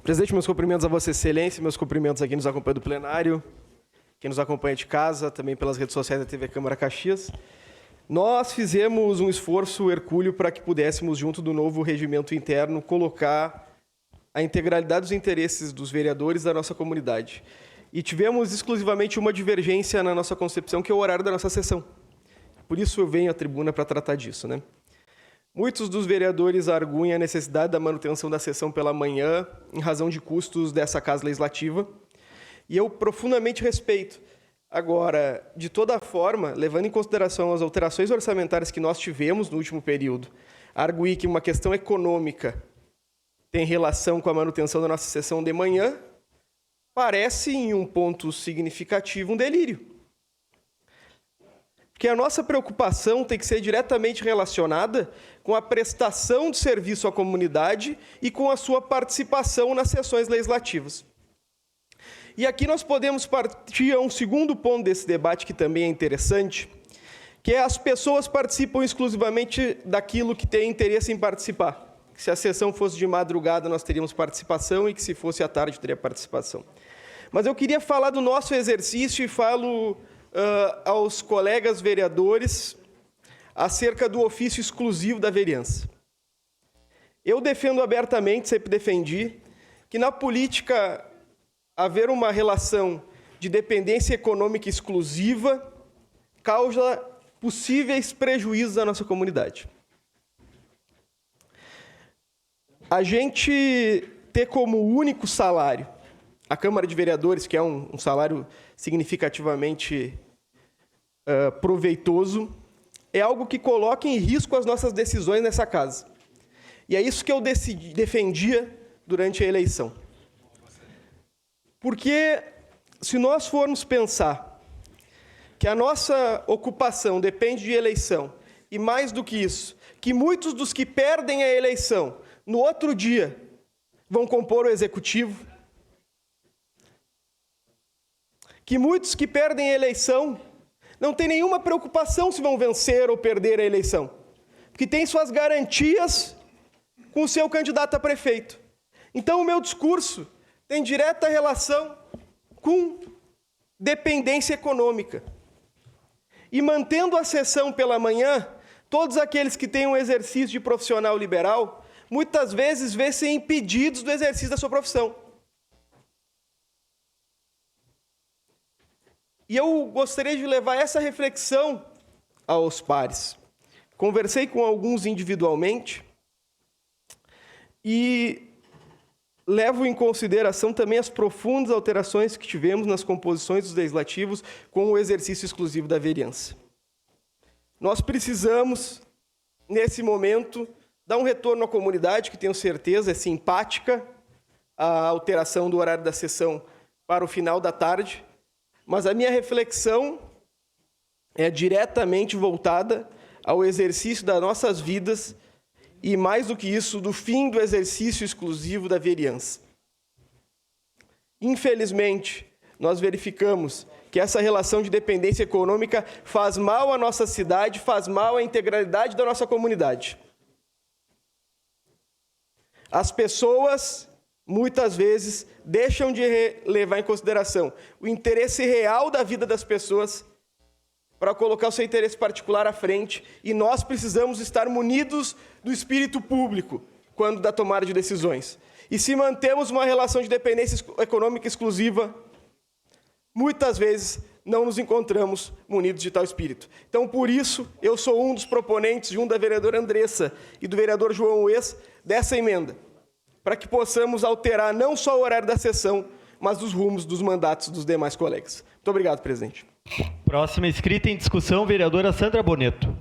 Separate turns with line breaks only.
Presidente, meus cumprimentos a Vossa Excelência, meus cumprimentos a quem nos acompanha do plenário, quem nos acompanha de casa, também pelas redes sociais da TV Câmara Caxias. Nós fizemos um esforço hercúleo para que pudéssemos, junto do novo regimento interno, colocar a integralidade dos interesses dos vereadores da nossa comunidade. E tivemos exclusivamente uma divergência na nossa concepção, que é o horário da nossa sessão. Por isso eu venho à tribuna para tratar disso, né? Muitos dos vereadores arguem a necessidade da manutenção da sessão pela manhã, em razão de custos dessa Casa Legislativa, e eu profundamente respeito. Agora, de toda forma, levando em consideração as alterações orçamentárias que nós tivemos no último período, arguir que uma questão econômica tem relação com a manutenção da nossa sessão de manhã, parece, em um ponto significativo, um delírio. Porque a nossa preocupação tem que ser diretamente relacionada com a prestação de serviço à comunidade e com a sua participação nas sessões legislativas. E aqui nós podemos partir a um segundo ponto desse debate, que também é interessante, que é as pessoas participam exclusivamente daquilo que tem interesse em participar. Se a sessão fosse de madrugada, nós teríamos participação, e que se fosse à tarde, teria participação. Mas eu queria falar do nosso exercício e falo aos colegas vereadores acerca do ofício exclusivo da vereança. Eu defendo abertamente, sempre defendi, que na política haver uma relação de dependência econômica exclusiva causa possíveis prejuízos à nossa comunidade. A gente ter como único salário a Câmara de Vereadores, que é um salário significativamente proveitoso, é algo que coloca em risco as nossas decisões nessa casa. E é isso que eu defendia durante a eleição. Porque, se nós formos pensar que a nossa ocupação depende de eleição, e mais do que isso, que muitos dos que perdem a eleição, no outro dia, vão compor o executivo, que muitos que perdem a eleição não têm nenhuma preocupação se vão vencer ou perder a eleição, porque têm suas garantias com o seu candidato a prefeito. Então, o meu discurso tem direta relação com dependência econômica. E mantendo a sessão pela manhã, todos aqueles que têm um exercício de profissional liberal, muitas vezes vê-se impedidos do exercício da sua profissão. E eu gostaria de levar essa reflexão aos pares. Conversei com alguns individualmente e levo em consideração também as profundas alterações que tivemos nas composições dos legislativos com o exercício exclusivo da vereança. Nós precisamos, nesse momento, dar um retorno à comunidade, que tenho certeza é simpática, a alteração do horário da sessão para o final da tarde, mas a minha reflexão é diretamente voltada ao exercício das nossas vidas e, mais do que isso, do fim do exercício exclusivo da vereança. Infelizmente, nós verificamos que essa relação de dependência econômica faz mal à nossa cidade, faz mal à integralidade da nossa comunidade. As pessoas, muitas vezes, deixam de levar em consideração o interesse real da vida das pessoas para colocar o seu interesse particular à frente, e nós precisamos estar munidos do espírito público quando da tomada de decisões. E se mantemos uma relação de dependência econômica exclusiva, muitas vezes não nos encontramos munidos de tal espírito. Então, por isso, eu sou um dos proponentes, junto da vereadora Andressa e do vereador João Ues, dessa emenda, para que possamos alterar não só o horário da sessão, mas os rumos dos mandatos dos demais colegas. Muito obrigado, presidente.
Próxima inscrita em discussão, vereadora Sandra Boneto.